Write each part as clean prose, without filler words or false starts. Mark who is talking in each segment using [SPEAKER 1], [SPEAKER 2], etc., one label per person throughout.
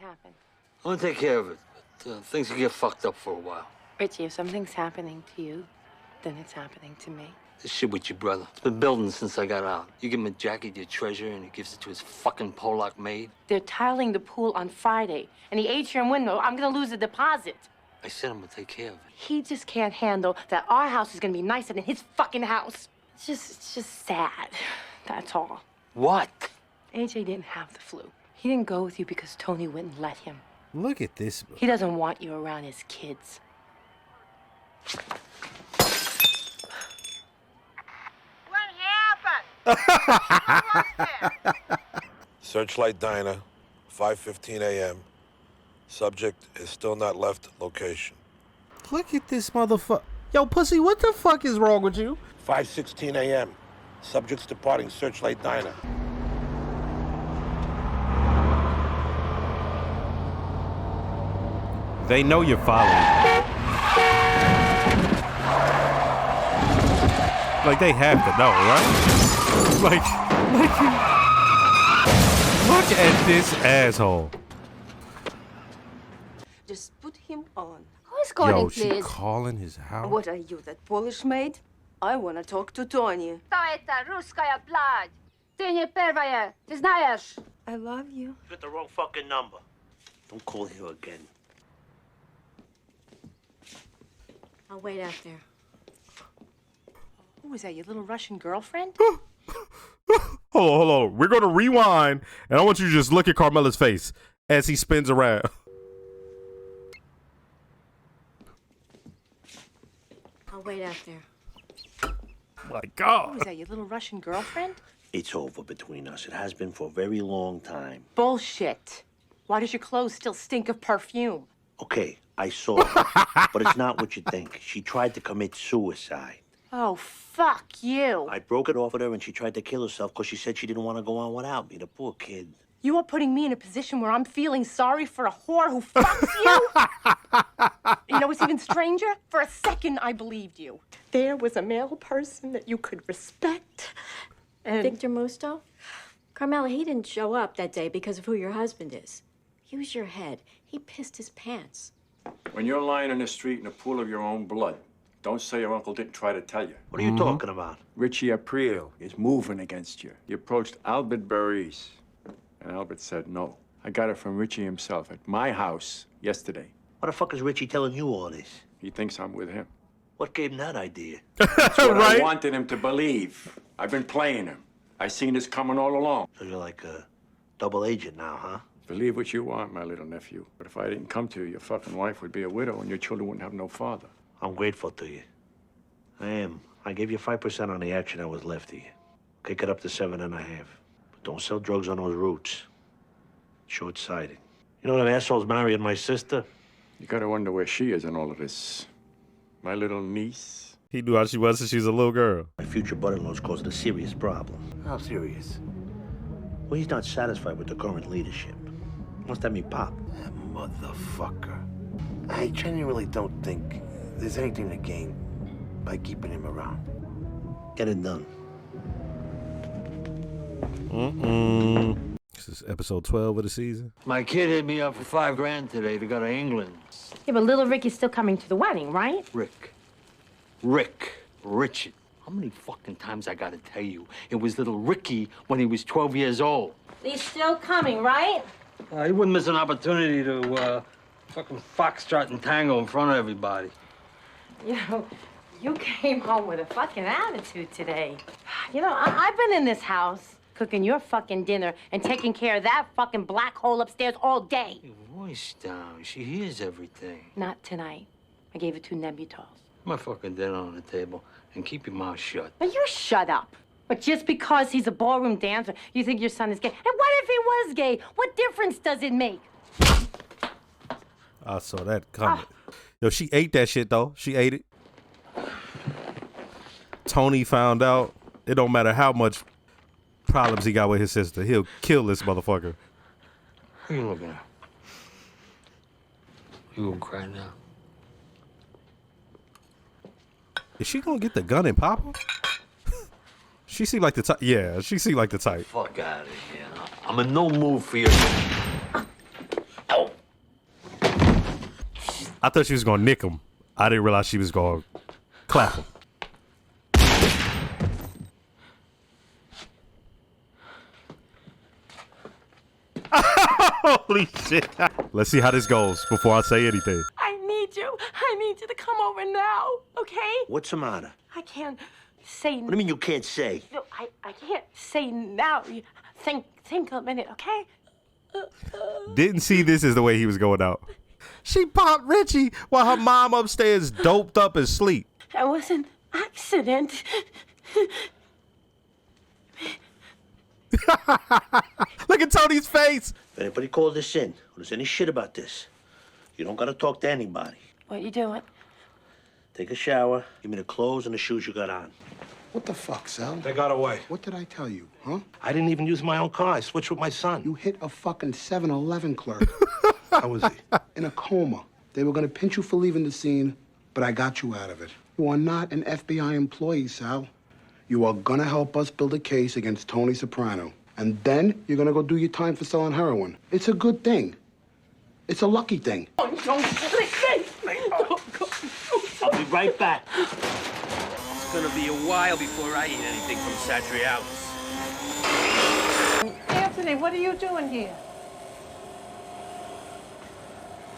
[SPEAKER 1] happened?
[SPEAKER 2] I'm gonna take care of it, but things can get fucked up for a while.
[SPEAKER 1] Richie, if something's happening to you, then it's happening to me.
[SPEAKER 2] This shit with your brother, it's been building since I got out. You give him a jacket, your treasure, and he gives it to his fucking Polak maid.
[SPEAKER 1] They're tiling the pool on Friday, and the atrium window, I'm gonna lose the deposit.
[SPEAKER 2] I said I'm gonna take care of it.
[SPEAKER 1] He just can't handle that our house is gonna be nicer than his fucking house. It's just sad. That's all.
[SPEAKER 2] What?
[SPEAKER 1] AJ didn't have the flu. He didn't go with you because Tony wouldn't let him.
[SPEAKER 3] Look at this.
[SPEAKER 1] He doesn't want you around his kids.
[SPEAKER 4] What happened?
[SPEAKER 5] Searchlight Diner, 5:15 a.m. Subject is still not left location.
[SPEAKER 3] Look at this motherfucker. Yo, pussy, what the fuck is wrong with you?
[SPEAKER 5] 5:16 a.m. Subject's departing Searchlight Diner.
[SPEAKER 3] They know you're following. Like, they have to know, right? Like, look at this asshole.
[SPEAKER 6] Just put him on.
[SPEAKER 7] Who is calling,
[SPEAKER 3] Yo,
[SPEAKER 7] please?
[SPEAKER 3] she calling his house?
[SPEAKER 6] What are you, that Polish maid? I want to talk to Tony.
[SPEAKER 7] To это русская плоть. Ты не первая, ты знаешь.
[SPEAKER 6] I love you.
[SPEAKER 8] You got the wrong fucking number. Don't call here again.
[SPEAKER 7] I'll wait out there.
[SPEAKER 1] Who was that, your little Russian girlfriend?
[SPEAKER 3] Hold on. We're going to rewind, and I want you to just look at Carmela's face as he spins around.
[SPEAKER 7] I'll wait out there.
[SPEAKER 3] My
[SPEAKER 1] Who
[SPEAKER 3] God.
[SPEAKER 1] was that, your little Russian girlfriend?
[SPEAKER 8] It's over between us. It has been for a very long time.
[SPEAKER 1] Bullshit. Why does your clothes still stink of perfume?
[SPEAKER 8] Okay, I saw her, but it's not what you think. She tried to commit suicide.
[SPEAKER 1] Oh, fuck you.
[SPEAKER 8] I broke it off with her, and she tried to kill herself because she said she didn't want to go on without me. The poor kid.
[SPEAKER 1] You are putting me in a position where I'm feeling sorry for a whore who fucks you? You know what's even stranger? For a second, I believed you. There was a male person that you could respect. And
[SPEAKER 7] Victor Musto? Carmela, he didn't show up that day because of who your husband is. Use your head. He pissed his pants.
[SPEAKER 9] When you're lying in the street in a pool of your own blood, don't say your uncle didn't try to tell you.
[SPEAKER 8] What are you talking about?
[SPEAKER 9] Richie April is moving against you. He approached Albert Burris, and Albert said no. I got it from Richie himself at my house yesterday.
[SPEAKER 8] Why the fuck is Richie telling you all this?
[SPEAKER 9] He thinks I'm with him.
[SPEAKER 8] What gave him that idea?
[SPEAKER 9] That's what
[SPEAKER 3] Right?
[SPEAKER 9] I wanted him to believe. I've been playing him. I seen this coming all along.
[SPEAKER 8] So you're like a double agent now, huh?
[SPEAKER 9] Believe what you want, my little nephew. But if I didn't come to you, your fucking wife would be a widow and your children wouldn't have no father.
[SPEAKER 8] I'm grateful to you. I am. I gave you 5% on the action that was left of you. Kick it up to 7.5. But don't sell drugs on those routes. Short-sighted. You know that asshole's marrying my sister?
[SPEAKER 9] You gotta wonder where she is in all of this. My little niece.
[SPEAKER 3] He knew how she was since she was a little girl.
[SPEAKER 8] My future brother-in-law's caused a serious problem.
[SPEAKER 5] How serious?
[SPEAKER 8] Well, he's not satisfied with the current leadership. He wants to have me pop.
[SPEAKER 5] That motherfucker. I genuinely don't think there's anything to gain by keeping him around.
[SPEAKER 8] Get it done.
[SPEAKER 3] This is episode 12 of the season.
[SPEAKER 2] My kid hit me up for $5,000 today to go to England.
[SPEAKER 1] Yeah, but little Ricky's still coming to the wedding, right?
[SPEAKER 2] Richard. How many fucking times I gotta tell you? It was little Ricky when he was 12 years old.
[SPEAKER 1] He's still coming, right?
[SPEAKER 2] He wouldn't miss an opportunity to fucking foxtrot and tango in front of everybody.
[SPEAKER 1] You know, you came home with a fucking attitude today. You know, I've been in this house cooking your fucking dinner and taking care of that fucking black hole upstairs all day.
[SPEAKER 2] Your voice down. She hears everything.
[SPEAKER 1] Not tonight. I gave her 2 Nebutols.
[SPEAKER 2] My fucking dinner on the table and keep your mouth shut.
[SPEAKER 1] Now, you shut up. But just because he's a ballroom dancer, you think your son is gay. And what if he was gay? What difference does it make?
[SPEAKER 3] I saw that coming. Yo, she ate that shit, though. She ate it. Tony found out. It don't matter how much problems he got with his sister. He'll kill this motherfucker.
[SPEAKER 2] Who you looking at? You gonna cry now?
[SPEAKER 3] Is she gonna get the gun and pop him? She seemed like the type. Yeah, she seemed like the type.
[SPEAKER 2] Fuck out of here. I'm in no mood for you.
[SPEAKER 8] Oh,
[SPEAKER 3] I thought she was gonna nick him. I didn't realize she was gonna clap him. Holy shit. Let's see how this goes before I say anything.
[SPEAKER 1] I need you. I need you to come over now, okay?
[SPEAKER 8] What's the matter?
[SPEAKER 1] I can't say.
[SPEAKER 8] What do you mean you can't say?
[SPEAKER 1] No, I can't say now. Think a minute, okay?
[SPEAKER 3] Didn't see this as the way he was going out. She popped Richie while her mom upstairs doped up and asleep.
[SPEAKER 1] That was an accident.
[SPEAKER 3] Look at Tony's face.
[SPEAKER 8] If anybody calls this in, or there's any shit about this, you don't gotta talk to anybody.
[SPEAKER 1] What you doing?
[SPEAKER 8] Take a shower, give me the clothes and the shoes you got on.
[SPEAKER 5] What the fuck, Sal?
[SPEAKER 9] They got away.
[SPEAKER 5] What did I tell you, huh?
[SPEAKER 8] I didn't even use my own car. I switched with my son.
[SPEAKER 5] You hit a fucking 7-Eleven clerk.
[SPEAKER 8] How was he?
[SPEAKER 5] In a coma. They were gonna pinch you for leaving the scene, but I got you out of it. You are not an FBI employee, Sal. You are gonna help us build a case against Tony Soprano. And then you're gonna go do your time for selling heroin. It's a good thing. It's a lucky thing.
[SPEAKER 1] Don't go.
[SPEAKER 8] I'll be right back.
[SPEAKER 10] It's gonna be a while before I eat anything from Satriale's.
[SPEAKER 4] Anthony, what are you doing here?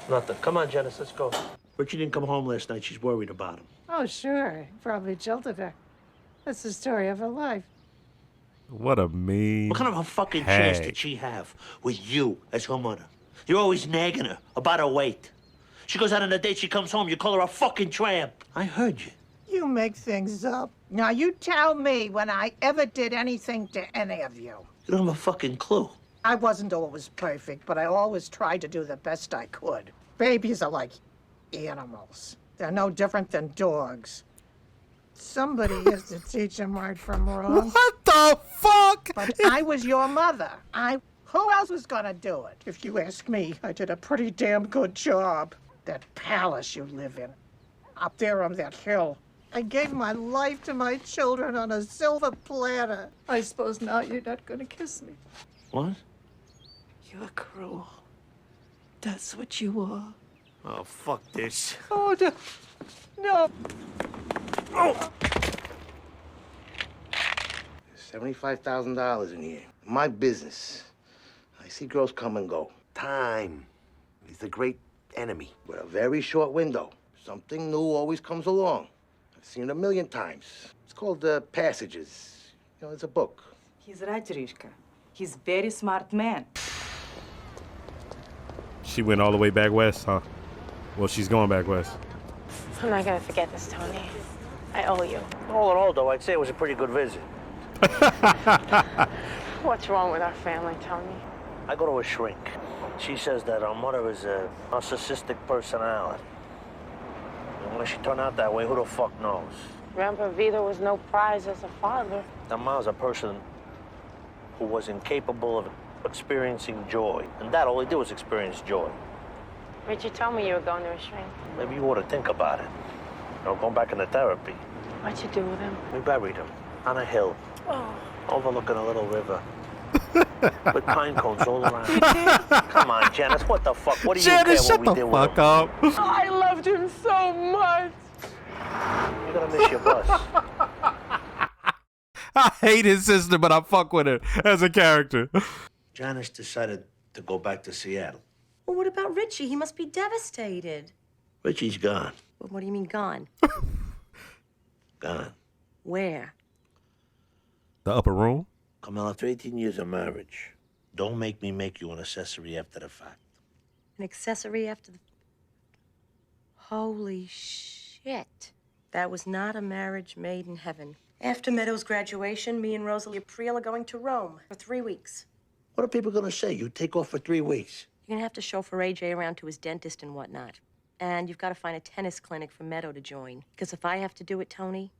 [SPEAKER 8] Nothing. Come on, Janice, let's go. Richie didn't come home last night. She's worried about him.
[SPEAKER 4] Oh, sure. Probably jilted her. That's the story of her life.
[SPEAKER 3] What a mean.
[SPEAKER 8] What kind of a fucking chance
[SPEAKER 3] hag.
[SPEAKER 8] did she have with you as her mother? You're always nagging her about her weight. She goes out on a date, she comes home, you call her a fucking tramp. I heard you.
[SPEAKER 4] You make things up. Now, you tell me when I ever did anything to any of you.
[SPEAKER 8] You don't have a fucking clue.
[SPEAKER 4] I wasn't always perfect, but I always tried to do the best I could. Babies are like animals. They're no different than dogs. Somebody has to teach them right from wrong.
[SPEAKER 3] What the fuck?
[SPEAKER 4] But I was your mother. Who else was gonna do it? If you ask me, I did a pretty damn good job. That palace you live in, up there on that hill. I gave my life to my children on a silver platter. I suppose now you're not gonna kiss me.
[SPEAKER 8] What?
[SPEAKER 4] You're cruel. That's what you are.
[SPEAKER 8] Oh, fuck this.
[SPEAKER 4] Oh, no. No.
[SPEAKER 8] Oh!
[SPEAKER 5] $75,000 in here. My business. I see girls come and go. Time is the great enemy. With a very short window. Something new always comes along. I've seen it a million times. It's called Passages. You know, it's a book.
[SPEAKER 11] He's right, Rishka. He's very smart man.
[SPEAKER 3] She went all the way back west, huh? Well, she's going back west.
[SPEAKER 1] I'm not gonna forget this, Tony. I owe you.
[SPEAKER 8] All in all, though, I'd say it was a pretty good visit.
[SPEAKER 1] What's wrong with our family, Tony?
[SPEAKER 8] I go to a shrink. She says that our mother is a narcissistic personality. And when she turned out that way, who the fuck knows?
[SPEAKER 1] Grandpa Vito was no prize as a father.
[SPEAKER 8] Ama's a person who was incapable of experiencing joy. And that, all he did was experience joy.
[SPEAKER 1] Richard told me you were going to a shrink.
[SPEAKER 8] Maybe you ought to think about it. You know, going back into therapy.
[SPEAKER 1] What'd you do with him?
[SPEAKER 8] We buried him on a hill, overlooking a little river. With pine cones all around. Come on, Janice, what the fuck? What do you
[SPEAKER 3] Janice,
[SPEAKER 8] care
[SPEAKER 3] shut
[SPEAKER 8] what
[SPEAKER 3] the
[SPEAKER 8] we did
[SPEAKER 3] fuck
[SPEAKER 8] with him?
[SPEAKER 3] up.
[SPEAKER 1] I loved him so much.
[SPEAKER 8] You're gonna miss your bus.
[SPEAKER 3] I hate his sister, but I fuck with her as a character.
[SPEAKER 8] Janice decided to go back to Seattle.
[SPEAKER 6] Well, what about Richie? He must be devastated.
[SPEAKER 8] Richie's gone.
[SPEAKER 6] Well, what do you mean gone?
[SPEAKER 8] Gone.
[SPEAKER 6] Where?
[SPEAKER 3] The upper room?
[SPEAKER 8] Carmel, after 18 years of marriage, don't make me make you an accessory after the fact.
[SPEAKER 6] An accessory after the... Holy shit. That was not a marriage made in heaven. After Meadows' graduation, me and Rosalie Priel are going to Rome for 3 weeks.
[SPEAKER 8] What are people gonna say? You take off for 3 weeks.
[SPEAKER 6] You're gonna have to chauffeur AJ around to his dentist and whatnot. And you've got to find a tennis clinic for Meadow to join. Because if I have to do it, Tony,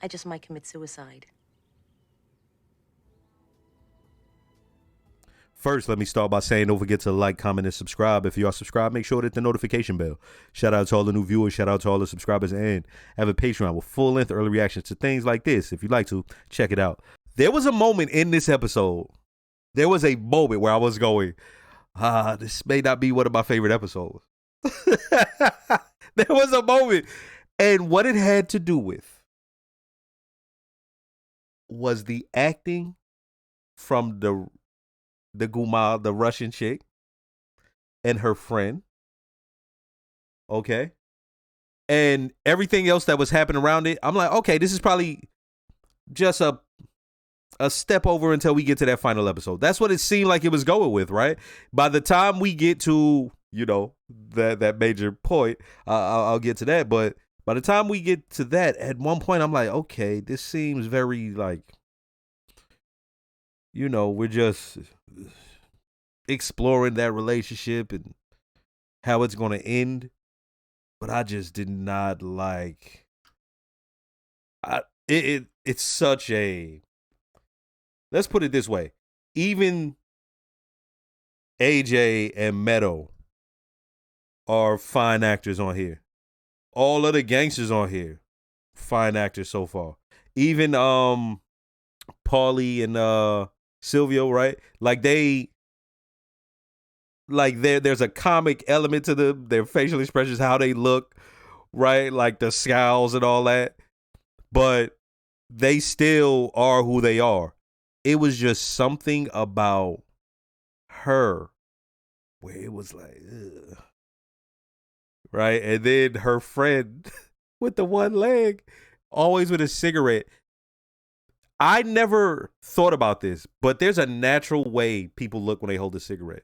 [SPEAKER 6] I just might commit suicide.
[SPEAKER 3] First, let me start by saying don't forget to like, comment, and subscribe. If you are subscribed, make sure to hit the notification bell. Shout out to all the new viewers. Shout out to all the subscribers. And I have a Patreon with full-length early reactions to things like this. If you'd like to, check it out. There was a moment in this episode. There was a moment where I was going, this may not be one of my favorite episodes. There was a moment. And what it had to do with was the acting from the Guma, the Russian chick, and her friend. Okay. And everything else that was happening around it. I'm like, okay, this is probably just a step over until we get to that final episode. That's what it seemed like it was going with, right? By the time we get to, that major point, I'll get to that. But by the time we get to that, at one point, I'm like, okay, this seems very like, we're just exploring that relationship and how it's going to end. But I just did not like it's such a, let's put it this way. Even AJ and Meadow are fine actors on here. All of the gangsters on here, fine actors so far. Even Paulie and Silvio, right? Like there's a comic element to their facial expressions, how they look, right? Like the scowls and all that. But they still are who they are. It was just something about her where it was like, ugh. Right? And then her friend with the one leg, always with a cigarette. I never thought about this, but there's a natural way people look when they hold a cigarette.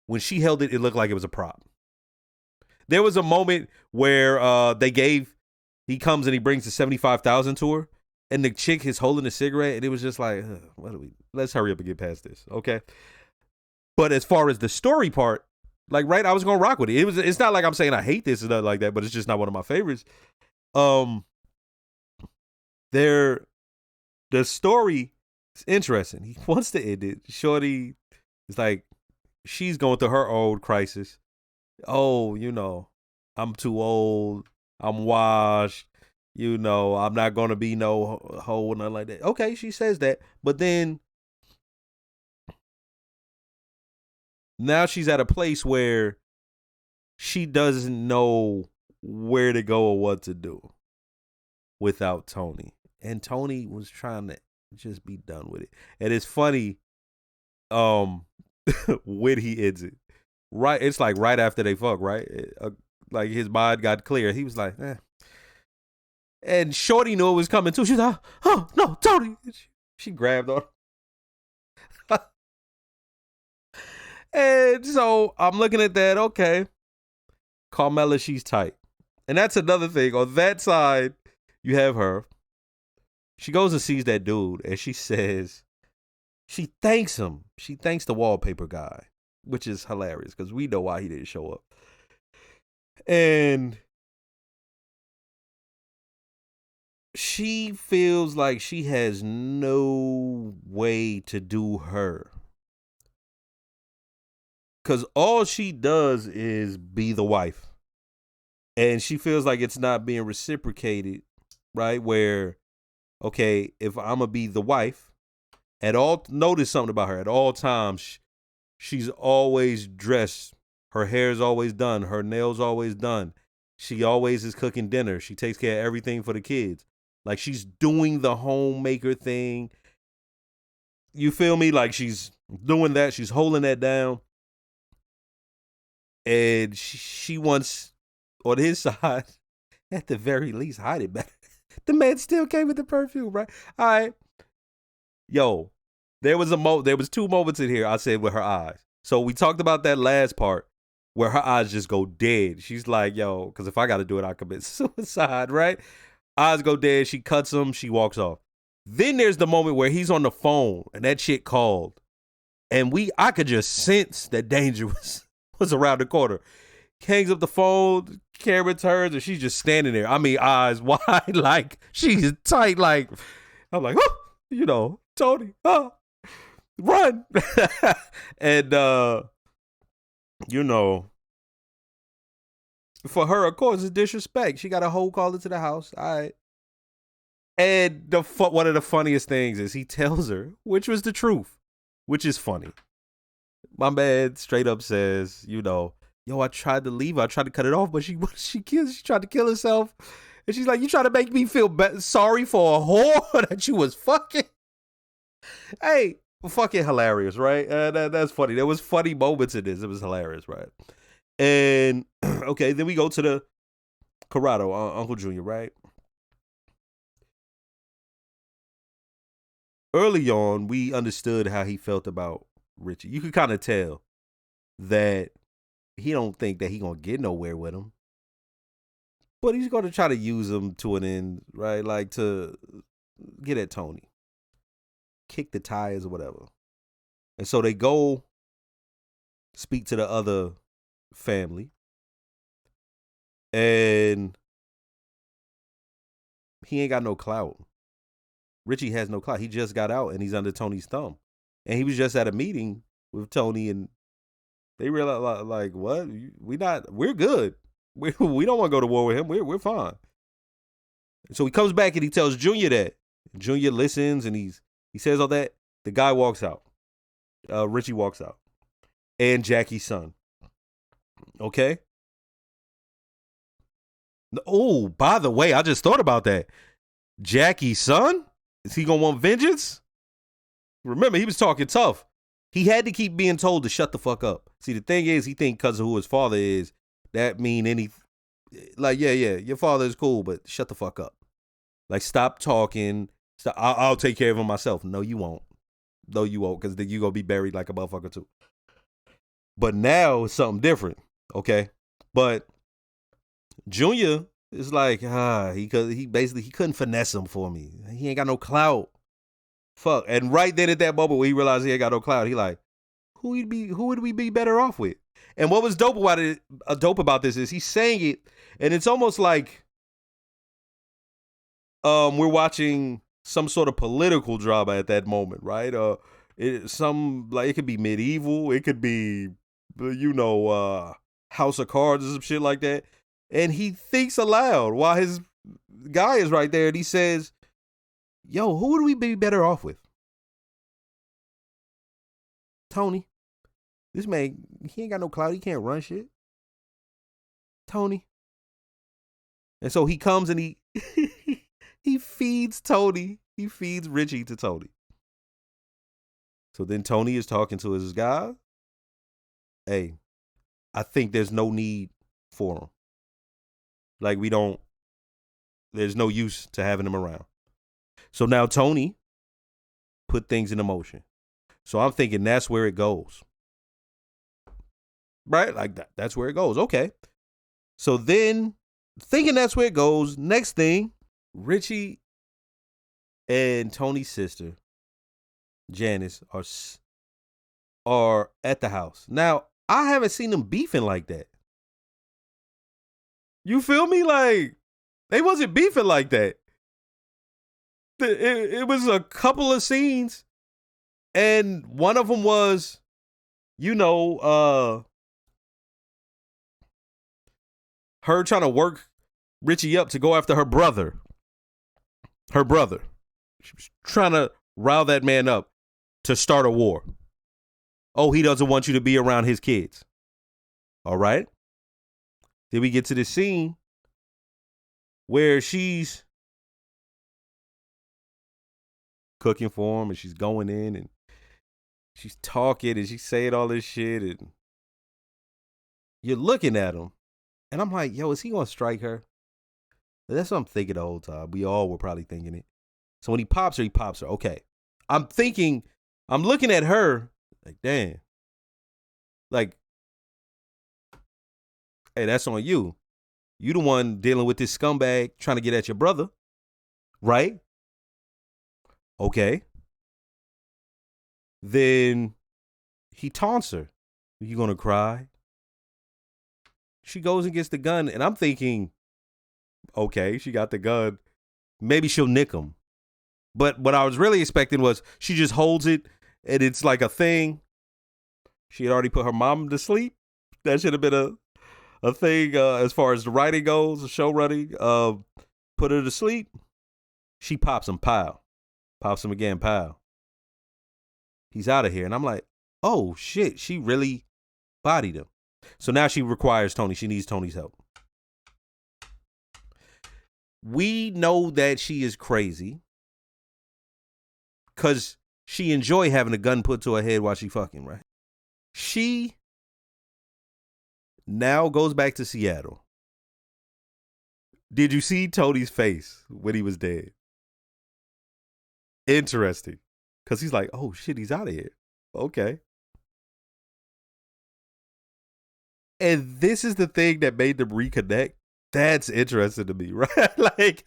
[SPEAKER 3] When she held it, it looked like it was a prop. There was a moment where he comes and he brings the 75,000 to her, and the chick is holding a cigarette, and it was just like, let's hurry up and get past this, okay? But as far as the story part, like, right, I was gonna rock with it. It's not like I'm saying I hate this and nothing like that, but it's just not one of my favorites. The story is interesting. He wants to end it. Shorty is like, she's going through her own crisis. Oh, I'm too old. I'm washed. I'm not going to be no hoe or nothing like that. Okay, she says that. But then now she's at a place where she doesn't know where to go or what to do without Tony. And Tony was trying to just be done with it. And it's funny when he ends it. Right, it's like right after they fuck, right? Like his mind got clear. He was like, eh. And Shorty knew it was coming too. She's like, oh, no, Tony. She grabbed on him. And so I'm looking at that, okay. Carmela, she's tight. And that's another thing. On that side, you have her. She goes and sees that dude, and she says, she thanks him. She thanks the wallpaper guy, which is hilarious because we know why he didn't show up. And she feels like she has no way to do her. Because all she does is be the wife. And she feels like it's not being reciprocated, right? Where, okay, if I'm going to be the wife, notice something about her. At all times, she's always dressed. Her hair's always done. Her nails always done. She always is cooking dinner. She takes care of everything for the kids. Like, she's doing the homemaker thing. You feel me? Like, she's doing that. She's holding that down. And she wants, on his side, at the very least, hide it better. The man still came with the perfume, right? All right. Yo, there was two moments in here I said with her eyes. So we talked about that last part where her eyes just go dead. She's like, yo, because if I got to do it, I'll commit suicide, right? Eyes go dead. She cuts him. She walks off. Then there's the moment where he's on the phone and that chick called. And I could just sense that danger was around the corner. Hangs up the phone, camera turns, and she's just standing there. I mean, eyes wide, like she's tight, like I'm like, oh, Tony, run. And for her, of course, it's disrespect. She got a whole call into the house. All right. And one of the funniest things is he tells her, which was the truth, which is funny. My man straight up says, yo, I tried to leave her. I tried to cut it off, but she tried to kill herself. And she's like, you trying to make me feel sorry for a whore that you was fucking? Hey, fucking hilarious, right? That's funny. There was funny moments in this. It was hilarious, right? And okay, then we go to the Corrado, Uncle Junior, right? Early on, we understood how he felt about Richie. You could kind of tell that he don't think that he gonna get nowhere with him, but he's gonna try to use him to an end, right? Like to get at Tony, kick the tires or whatever. And so they go speak to the other family, and he ain't got no clout. Richie has no clout. He just got out and he's under Tony's thumb. And he was just at a meeting with Tony and they realized, like, what? We're good. We don't want to go to war with him. We're fine. So he comes back and he tells Junior that. Junior listens and he says all that. The guy walks out. Richie walks out. And Jackie's son. Okay? Oh, by the way, I just thought about that. Jackie's son? Is he going to want vengeance? Remember, he was talking tough. He had to keep being told to shut the fuck up. See, the thing is, he think because of who his father is, that mean any... Like, yeah, your father is cool, but shut the fuck up. Like, stop talking. Stop. I'll take care of him myself. No, you won't. No, you won't, because then you going to be buried like a motherfucker, too. But now, it's something different, okay? But Junior... It's like, he couldn't finesse him for me. He ain't got no clout. Fuck. And right then at that moment when he realized he ain't got no clout, he like, who would we be better off with? And what was dope about this is he's saying it, and it's almost like we're watching some sort of political drama at that moment, right? It could be medieval, it could be House of Cards or some shit like that. And he thinks aloud while his guy is right there and he says, yo, who would we be better off with? Tony. This man, he ain't got no clout. He can't run shit. Tony. And so he comes and he he feeds Tony. He feeds Richie to Tony. So then Tony is talking to his guy. Hey, I think there's no need for him. Like, there's no use to having him around. So now Tony put things into motion. So I'm thinking that's where it goes. Right? Like, that's where it goes. Okay. So then, thinking that's where it goes, next thing, Richie and Tony's sister, Janice, are at the house. Now, I haven't seen them beefing like that. You feel me? Like, they wasn't beefing like that. It was a couple of scenes, and one of them was, her trying to work Richie up to go after her brother. Her brother. She was trying to rile that man up to start a war. Oh, he doesn't want you to be around his kids. All right. Then we get to this scene where she's cooking for him and she's going in and she's talking and she's saying all this shit and you're looking at him and I'm like, yo, is he going to strike her? That's what I'm thinking the whole time. We all were probably thinking it. So when he pops her, Okay. I'm looking at her like, damn. Like, hey, that's on you. You the one dealing with this scumbag trying to get at your brother. Right? Okay. Then he taunts her. You gonna cry? She goes and gets the gun, and I'm thinking, okay, she got the gun. Maybe she'll nick him. But what I was really expecting was she just holds it, and it's like a thing. She had already put her mom to sleep. That should have been a thing as far as the writing goes, the show running. Put her to sleep. She pops him, pow. Pops him again, pow. He's out of here. And I'm like, oh, shit, she really bodied him. So now she requires Tony. She needs Tony's help. We know that she is crazy because she enjoy having a gun put to her head while she fucking, right? She now goes back to Seattle. Did you see Tony's face when he was dead? Interesting. Because he's like, oh shit, he's out of here. Okay. And this is the thing that made them reconnect. That's interesting to me, right?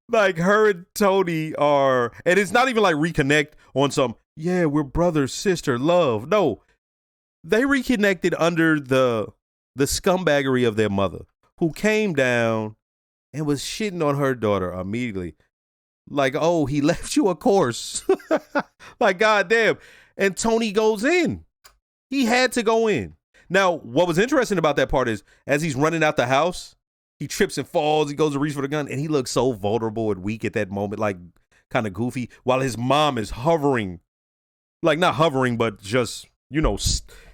[SPEAKER 3] like her and Tony are, and it's not even like reconnect on some, yeah, we're brother, sister, love. No, they reconnected under the scumbaggery of their mother, who came down and was shitting on her daughter immediately. Like, oh, he left you a course. Like, goddamn. And Tony goes in. He had to go in. Now, what was interesting about that part is, as he's running out the house, he trips and falls. He goes to reach for the gun, and he looks so vulnerable and weak at that moment, like kind of goofy, while his mom is hovering. Like, not hovering, but just, you know,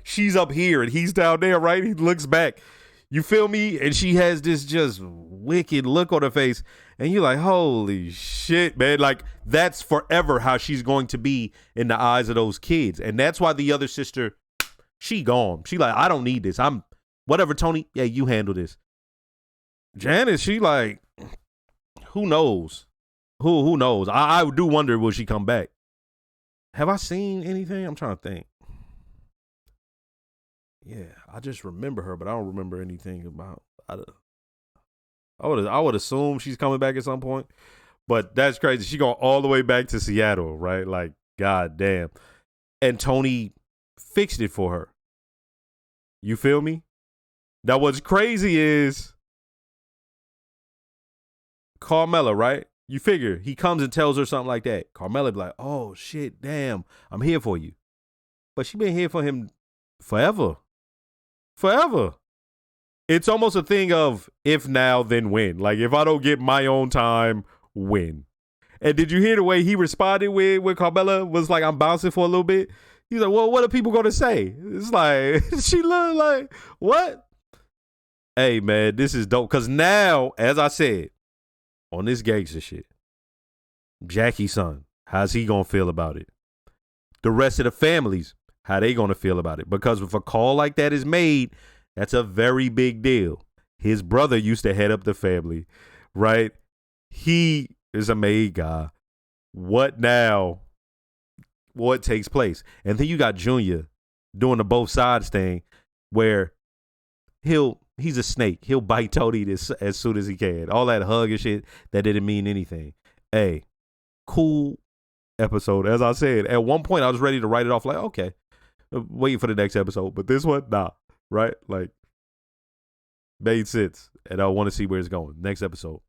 [SPEAKER 3] she's up here and he's down there, right? He looks back. You feel me? And she has this just wicked look on her face. And you're like, holy shit, man. Like, that's forever how she's going to be in the eyes of those kids. And that's why the other sister, she gone. She like, I don't need this. I'm whatever, Tony. Yeah, you handle this. Janice, she like, who knows? Who knows? I do wonder, will she come back? Have I seen anything? I'm trying to think. Yeah, I just remember her, but I don't remember anything about. I would assume she's coming back at some point, but that's crazy. She going all the way back to Seattle, right? Like, goddamn. And Tony fixed it for her. You feel me? Now, what's crazy is Carmela, right? You figure he comes and tells her something like that. Carmela be like, oh shit, damn, I'm here for you. But she been here for him forever. Forever. It's almost a thing of if now, then when. Like, if I don't get my own time, when. And did you hear the way he responded when Carmela was like, I'm bouncing for a little bit? He's like, well, what are people going to say? It's like, she looked like, what? Hey, man, this is dope. Because now, as I said, on this gangster shit, Jackie's son, how's he going to feel about it? The rest of the families, how they going to feel about it? Because if a call like that is made, that's a very big deal. His brother used to head up the family, right? He is a made guy. What now? What takes place? And then you got Junior doing the both sides thing where he's a snake. He'll bite Tony as soon as he can. All that hug and shit, that didn't mean anything. Hey, cool episode. As I said, at one point I was ready to write it off like, okay, waiting for the next episode. But this one, nah. Right? Like, made sense. And I want to see where it's going. Next episode.